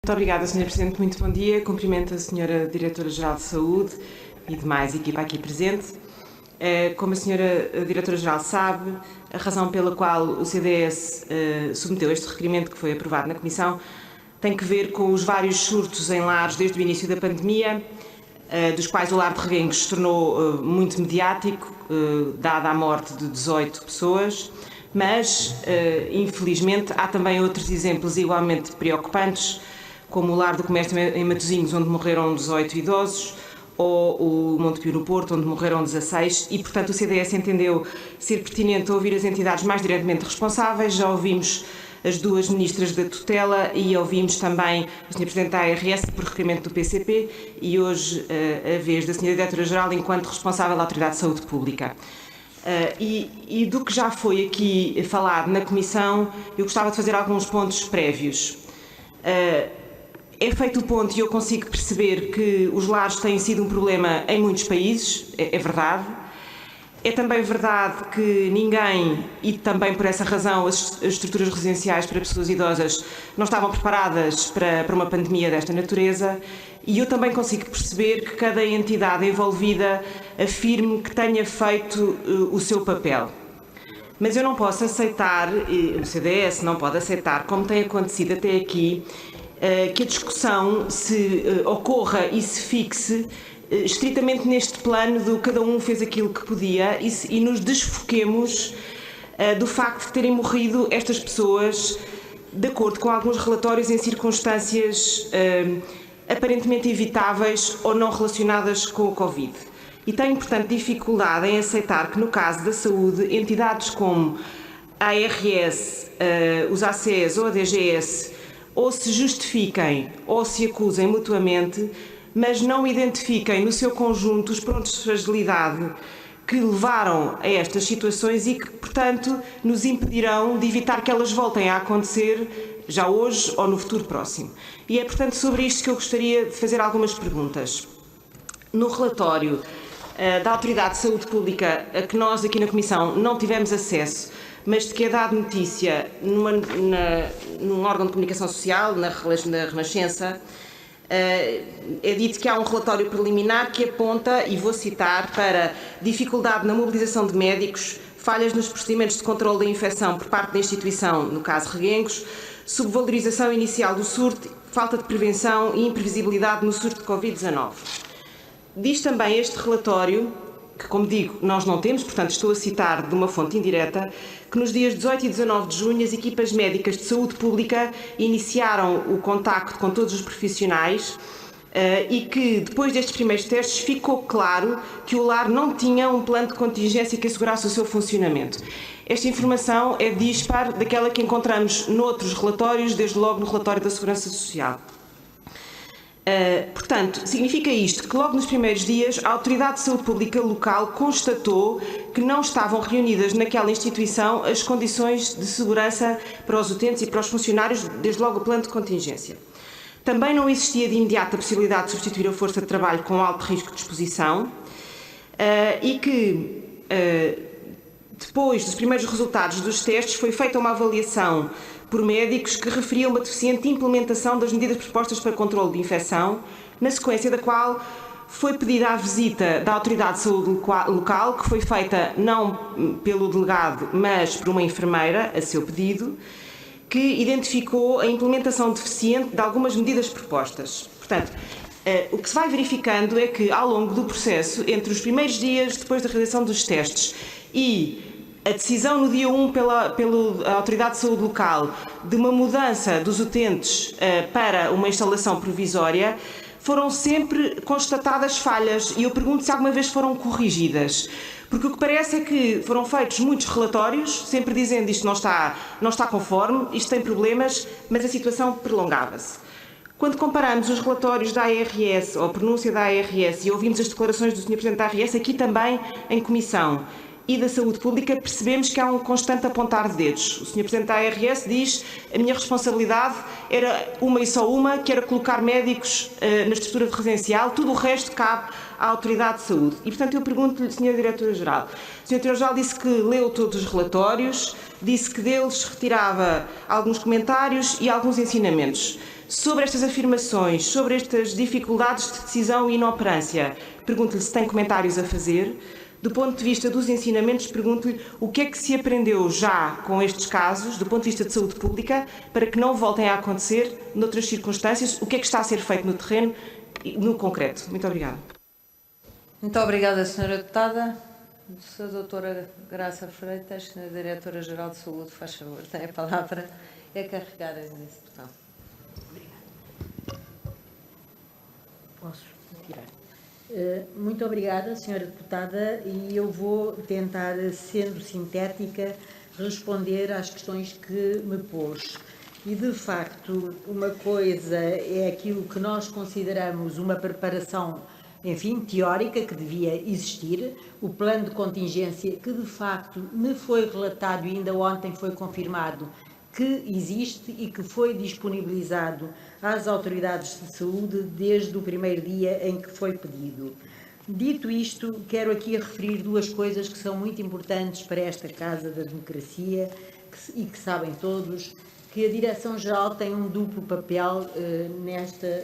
Muito obrigada, Sra. Presidente. Muito bom dia. Cumprimento a Sra. Diretora-Geral de Saúde e demais equipa aqui presente. Como a Sra. Diretora-Geral sabe, a razão pela qual o CDS submeteu este requerimento que foi aprovado na Comissão tem que ver com os vários surtos em lares desde o início da pandemia, dos quais o lar de Reguengos se tornou muito mediático, dada a morte de 18 pessoas, mas, infelizmente, há também outros exemplos igualmente preocupantes, como o lar do comércio em Matosinhos, onde morreram 18 idosos, ou o Monte Pio no Porto, onde morreram 16, e, portanto, o CDS entendeu ser pertinente ouvir as entidades mais diretamente responsáveis. Já ouvimos as duas ministras da tutela e ouvimos também a Sra. Presidente da ARS por requerimento do PCP e hoje a vez da Sra. Diretora-Geral enquanto responsável da Autoridade de Saúde Pública. E do que já foi aqui falado na Comissão, eu gostava de fazer alguns pontos prévios. É feito o ponto e eu consigo perceber que os lares têm sido um problema em muitos países, é verdade. É também verdade que ninguém, e também por essa razão as estruturas residenciais para pessoas idosas não estavam preparadas para uma pandemia desta natureza, e eu também consigo perceber que cada entidade envolvida afirme que tenha feito o seu papel. Mas eu não posso aceitar, o CDS não pode aceitar, como tem acontecido até aqui, que a discussão se ocorra e se fixe estritamente neste plano do cada um fez aquilo que podia e nos desfoquemos do facto de terem morrido estas pessoas, de acordo com alguns relatórios, em circunstâncias aparentemente evitáveis ou não relacionadas com o Covid. E tenho, portanto, dificuldade em aceitar que, no caso da saúde, entidades como a ARS, os ACES ou a DGS ou se justifiquem ou se acusem mutuamente, mas não identifiquem no seu conjunto os prontos de fragilidade que levaram a estas situações e que, portanto, nos impedirão de evitar que elas voltem a acontecer já hoje ou no futuro próximo. E é, portanto, sobre isto que eu gostaria de fazer algumas perguntas. No relatório da Autoridade de Saúde Pública, a que nós aqui na Comissão não tivemos acesso, mas de que é dado notícia num órgão de comunicação social, na Renascença, é dito que há um relatório preliminar que aponta, e vou citar, para dificuldade na mobilização de médicos, falhas nos procedimentos de controle da infecção por parte da instituição, no caso Reguengos, subvalorização inicial do surto, falta de prevenção e imprevisibilidade no surto de Covid-19. Diz também este relatório, que, como digo, nós não temos, portanto estou a citar de uma fonte indireta, que nos dias 18 e 19 de junho as equipas médicas de saúde pública iniciaram o contacto com todos os profissionais e que depois destes primeiros testes ficou claro que o lar não tinha um plano de contingência que assegurasse o seu funcionamento. Esta informação é dispar daquela que encontramos noutros relatórios, desde logo no relatório da Segurança Social. Portanto, significa isto que logo nos primeiros dias a Autoridade de Saúde Pública local constatou que não estavam reunidas naquela instituição as condições de segurança para os utentes e para os funcionários, desde logo o plano de contingência. Também não existia de imediato a possibilidade de substituir a força de trabalho com alto risco de exposição e que, depois dos primeiros resultados dos testes, foi feita uma avaliação por médicos que referiam uma deficiente implementação das medidas propostas para controle de infecção, na sequência da qual foi pedida a visita da Autoridade de Saúde local, que foi feita não pelo delegado, mas por uma enfermeira, a seu pedido, que identificou a implementação deficiente de algumas medidas propostas. Portanto, o que se vai verificando é que, ao longo do processo, entre os primeiros dias depois da realização dos testes e a decisão no dia 1 pela Autoridade de Saúde Local de uma mudança dos utentes para uma instalação provisória, foram sempre constatadas falhas e eu pergunto se alguma vez foram corrigidas. Porque o que parece é que foram feitos muitos relatórios, sempre dizendo isto não está conforme, isto tem problemas, mas a situação prolongava-se. Quando comparamos os relatórios da ARS, ou a pronúncia da ARS, e ouvimos as declarações do Sr. Presidente da ARS, aqui também em Comissão, e da Saúde Pública, percebemos que há um constante apontar de dedos. O Sr. Presidente da ARS diz a minha responsabilidade era uma e só uma, que era colocar médicos na estrutura residencial, tudo o resto cabe à Autoridade de Saúde. E, portanto, eu pergunto-lhe, Sra. Diretora-Geral. A Sra. Diretora-Geral disse que leu todos os relatórios, disse que deles retirava alguns comentários e alguns ensinamentos. Sobre estas afirmações, sobre estas dificuldades de decisão e inoperância, pergunto-lhe se tem comentários a fazer. Do ponto de vista dos ensinamentos, pergunto-lhe o que é que se aprendeu já com estes casos, do ponto de vista de saúde pública, para que não voltem a acontecer noutras circunstâncias, o que é que está a ser feito no terreno, no concreto. Muito obrigada. Muito obrigada, Sra. Deputada. A doutora Graça Freitas, Sra. Diretora-Geral de Saúde, faz favor, tem a palavra. É carregada nesse botão. Posso tirar? Muito obrigada, Sra. Deputada, e eu vou tentar, sendo sintética, responder às questões que me pôs. E, de facto, uma coisa é aquilo que nós consideramos uma preparação, enfim, teórica, que devia existir, o plano de contingência, que de facto me foi relatado e ainda ontem foi confirmado que existe e que foi disponibilizado às autoridades de saúde desde o primeiro dia em que foi pedido. Dito isto, quero aqui referir duas coisas que são muito importantes para esta Casa da Democracia e que sabem todos, que a Direção-Geral tem um duplo papel nestas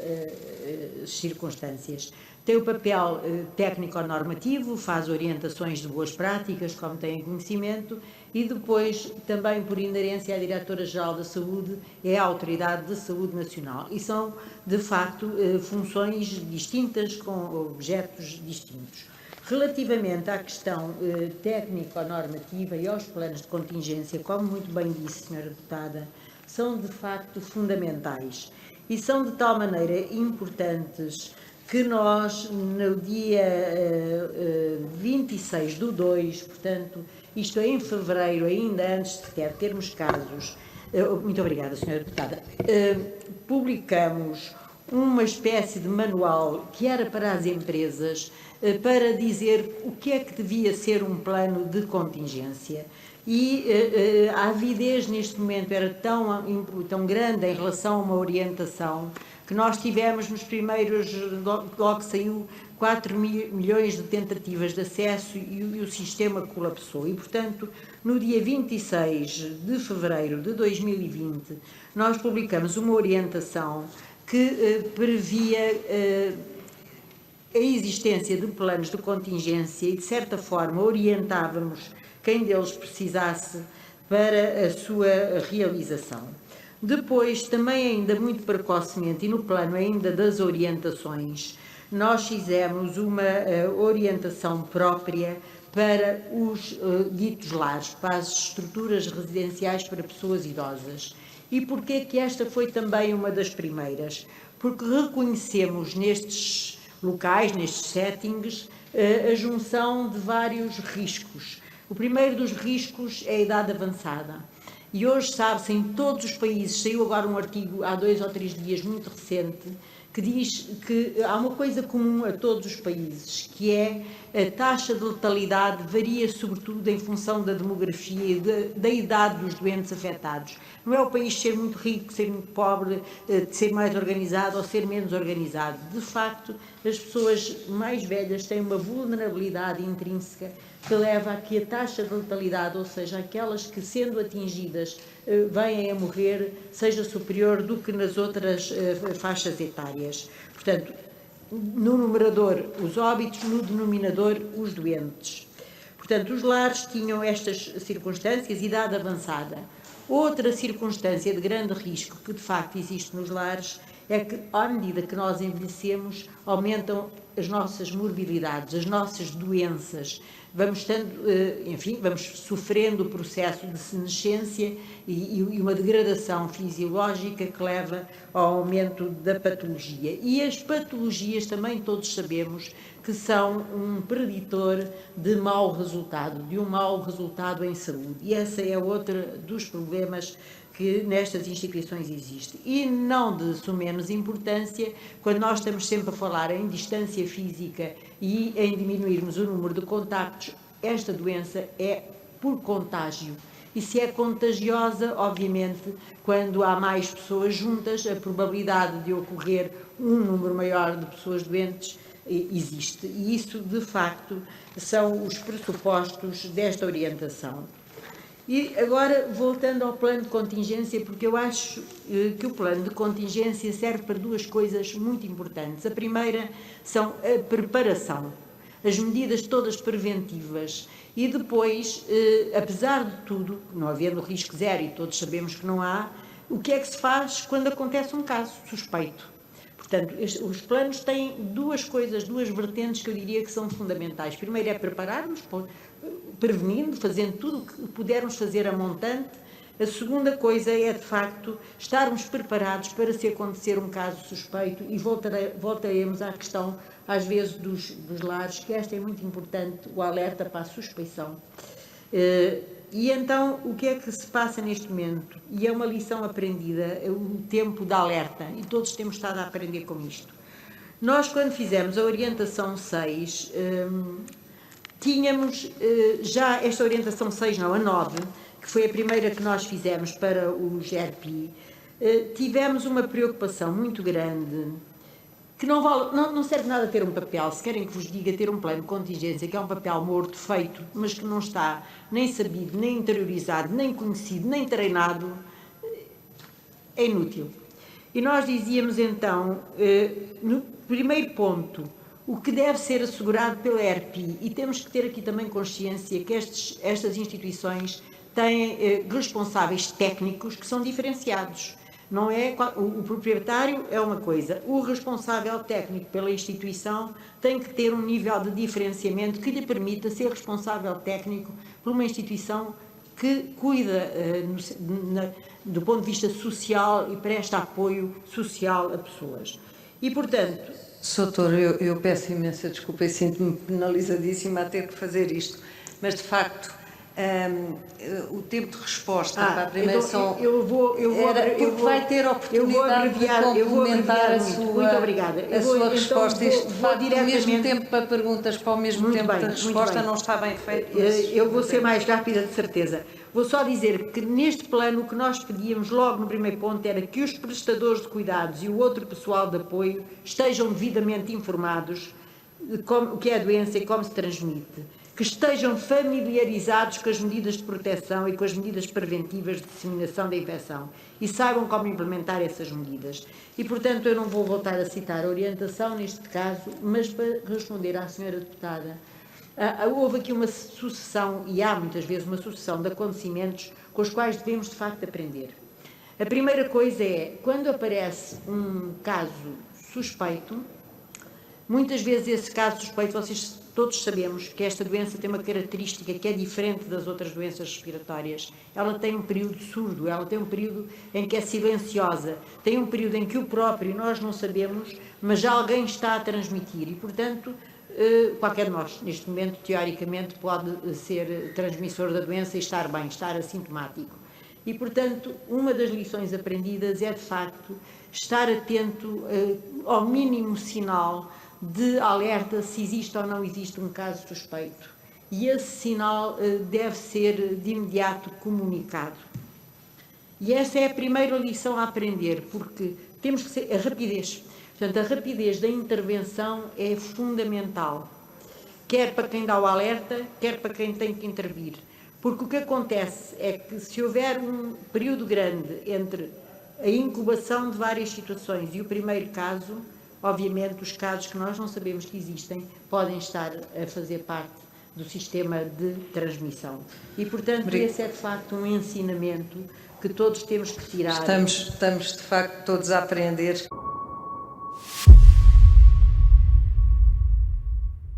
circunstâncias. Tem o papel técnico-normativo, faz orientações de boas práticas, como têm conhecimento, e depois, também por inerência à Diretora-Geral da Saúde, é a Autoridade de Saúde Nacional. E são, de facto, funções distintas, com objetos distintos. Relativamente à questão técnico-normativa e aos planos de contingência, como muito bem disse, Sra. Deputada, são, de facto, fundamentais. E são de tal maneira importantes que nós, no dia 26/2, portanto, isto é em fevereiro, ainda antes de sequer termos casos, muito obrigada, Sra. Deputada, publicamos uma espécie de manual que era para as empresas, para dizer o que é que devia ser um plano de contingência. E a avidez neste momento era tão grande em relação a uma orientação que nós tivemos nos primeiros, logo que saiu, 4 milhões de tentativas de acesso e o sistema colapsou. E, portanto, no dia 26 de fevereiro de 2020, nós publicamos uma orientação que previa a existência de planos de contingência e, de certa forma, orientávamos quem deles precisasse para a sua realização. Depois, também ainda muito precocemente, e no plano ainda das orientações, nós fizemos uma orientação própria para os ditos lares, para as estruturas residenciais para pessoas idosas. E porquê que esta foi também uma das primeiras? Porque reconhecemos nestes locais, nestes settings, a junção de vários riscos. O primeiro dos riscos é a idade avançada. E hoje sabe-se em todos os países, saiu agora um artigo há 2 ou 3 dias muito recente, que diz que há uma coisa comum a todos os países, que é a taxa de letalidade varia sobretudo em função da demografia e da idade dos doentes afetados. Não é o país ser muito rico, ser muito pobre, de ser mais organizado ou ser menos organizado. De facto, as pessoas mais velhas têm uma vulnerabilidade intrínseca que leva a que a taxa de letalidade, ou seja, aquelas que sendo atingidas vêm a morrer, seja superior do que nas outras faixas etárias. Portanto, no numerador os óbitos, no denominador os doentes. Portanto, os lares tinham estas circunstâncias, idade avançada. Outra circunstância de grande risco que de facto existe nos lares é que, à medida que nós envelhecemos, aumentam as nossas morbilidades, as nossas doenças. Vamos sofrendo o processo de senescência e uma degradação fisiológica que leva ao aumento da patologia. E as patologias também todos sabemos que são um preditor de mau resultado, de um mau resultado em saúde. E essa é outra dos problemas que nestas instituições existe. E não de sumenos importância, quando nós estamos sempre a falar em distância física e em diminuirmos o número de contactos, esta doença é por contágio. E se é contagiosa, obviamente, quando há mais pessoas juntas, a probabilidade de ocorrer um número maior de pessoas doentes existe. E isso, de facto, são os pressupostos desta orientação. E agora, voltando ao plano de contingência, porque eu acho que o plano de contingência serve para duas coisas muito importantes. A primeira são a preparação, as medidas todas preventivas, e depois, apesar de tudo, não havendo risco zero, e todos sabemos que não há, o que é que se faz quando acontece um caso suspeito? Portanto, os planos têm duas coisas, duas vertentes que eu diria que são fundamentais. Primeiro é preparar-nos, prevenindo, fazendo tudo o que pudermos fazer a montante. A segunda coisa é, de facto, estarmos preparados para se acontecer um caso suspeito, e voltaremos à questão, às vezes, dos lares, que esta é muito importante, o alerta para a suspeição. E então, o que é que se passa neste momento? E é uma lição aprendida, o tempo de alerta, e todos temos estado a aprender com isto. Nós, quando fizemos a orientação 6, tínhamos já esta orientação 6, não, a 9, que foi a primeira que nós fizemos para o GRPI, tivemos uma preocupação muito grande, que não serve nada ter um papel, se querem que vos diga, ter um plano de contingência, que é um papel morto, feito, mas que não está nem sabido, nem interiorizado, nem conhecido, nem treinado, é inútil. E nós dizíamos então, no primeiro ponto, o que deve ser assegurado pela RPI, e temos que ter aqui também consciência que estas instituições têm responsáveis técnicos que são diferenciados. Não é, o proprietário é uma coisa, o responsável técnico pela instituição tem que ter um nível de diferenciamento que lhe permita ser responsável técnico por uma instituição que cuida do ponto de vista social e presta apoio social a pessoas. E, portanto... Sr. Doutor, eu peço imensa desculpa e sinto-me penalizadíssima a ter que fazer isto, mas de facto o tempo de resposta para a primeira sessão vai ter a oportunidade de complementar a sua resposta. Isto, de facto, o mesmo tempo para perguntas para o mesmo tempo de resposta não está bem feito. Eu vou ser mais rápida, de certeza. Vou só dizer que neste plano o que nós pedíamos logo no primeiro ponto era que os prestadores de cuidados e o outro pessoal de apoio estejam devidamente informados de o que é a doença e como se transmite, que estejam familiarizados com as medidas de proteção e com as medidas preventivas de disseminação da infecção e saibam como implementar essas medidas. E, portanto, eu não vou voltar a citar a orientação neste caso, mas para responder à senhora deputada, houve aqui uma sucessão, e há muitas vezes uma sucessão de acontecimentos com os quais devemos, de facto, aprender. A primeira coisa é, quando aparece um caso suspeito, muitas vezes esse caso suspeito, vocês todos sabemos que esta doença tem uma característica que é diferente das outras doenças respiratórias. Ela tem um período surdo, ela tem um período em que é silenciosa, tem um período em que o próprio nós não sabemos, mas já alguém está a transmitir e, portanto, qualquer de nós, neste momento, teoricamente, pode ser transmissor da doença e estar bem, estar assintomático. E, portanto, uma das lições aprendidas é, de facto, estar atento ao mínimo sinal de alerta se existe ou não existe um caso suspeito. E esse sinal deve ser de imediato comunicado. E essa é a primeira lição a aprender, porque temos que ser a rapidez. Portanto, a rapidez da intervenção é fundamental, quer para quem dá o alerta, quer para quem tem que intervir. Porque o que acontece é que se houver um período grande entre a incubação de várias situações e o primeiro caso, obviamente os casos que nós não sabemos que existem podem estar a fazer parte do sistema de transmissão. E, portanto, esse é de facto um ensinamento que todos temos que tirar. Estamos de facto todos a aprender.